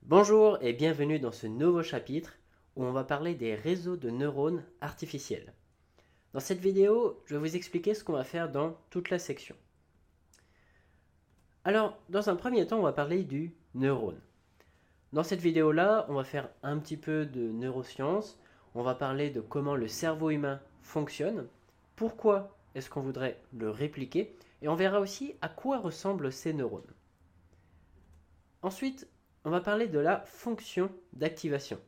Bonjour et bienvenue dans ce nouveau chapitre où on va parler des réseaux de neurones artificiels. Dans cette vidéo, je vais vous expliquer ce qu'on va faire dans toute la section. Alors, dans un premier temps, on va parler du neurone. Dans cette vidéo-là, on va faire un petit peu de neurosciences, on va parler de comment le cerveau humain fonctionne, pourquoi est-ce qu'on voudrait le répliquer, et on verra aussi à quoi ressemblent ces neurones. Ensuite, on va parler de la fonction d'activation.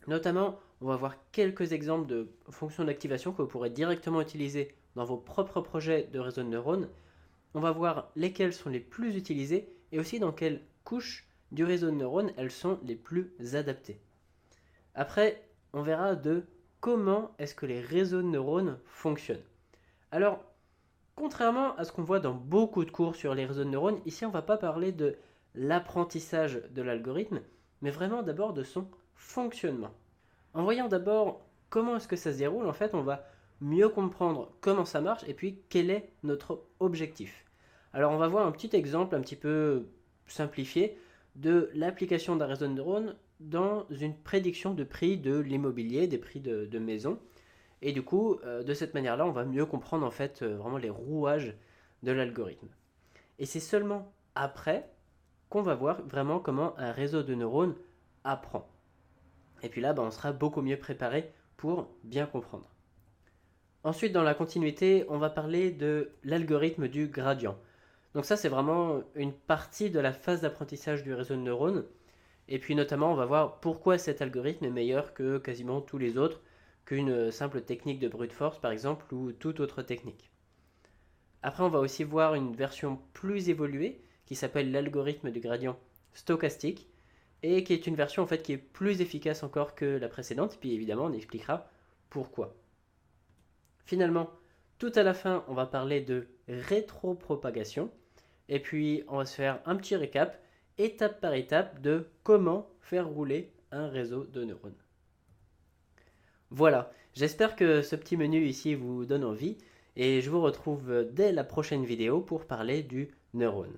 Notamment, on va voir quelques exemples de fonctions d'activation que vous pourrez directement utiliser dans vos propres projets de réseau de neurones. On va voir lesquelles sont les plus utilisées et aussi dans quelles couches du réseau de neurones elles sont les plus adaptées. Après, on verra de comment est-ce que les réseaux de neurones fonctionnent. Alors, contrairement à ce qu'on voit dans beaucoup de cours sur les réseaux de neurones, ici on ne va pas parler de l'apprentissage de l'algorithme, mais vraiment d'abord de son fonctionnement. En voyant d'abord comment est-ce que ça se déroule, en fait, on va mieux comprendre comment ça marche et puis quel est notre objectif. Alors on va voir un petit exemple un petit peu simplifié de l'application d'un réseau de neurones dans une prédiction de prix de l'immobilier, des prix de maison. Et du coup, de cette manière-là, on va mieux comprendre en fait vraiment les rouages de l'algorithme. Et c'est seulement après qu'on va voir vraiment comment un réseau de neurones apprend. Et puis là, on sera beaucoup mieux préparé pour bien comprendre. Ensuite, dans la continuité, on va parler de l'algorithme du gradient. Donc ça, c'est vraiment une partie de la phase d'apprentissage du réseau de neurones. Et puis notamment, on va voir pourquoi cet algorithme est meilleur que quasiment tous les autres, qu'une simple technique de brute force par exemple, ou toute autre technique. Après, on va aussi voir une version plus évoluée qui s'appelle l'algorithme du gradient stochastique, et qui est une version en fait qui est plus efficace encore que la précédente, et puis évidemment on expliquera pourquoi. Finalement, tout à la fin, on va parler de rétropropagation, et puis on va se faire un petit récap, étape par étape, de comment faire rouler un réseau de neurones. Voilà, j'espère que ce petit menu ici vous donne envie, et je vous retrouve dès la prochaine vidéo pour parler du neurone.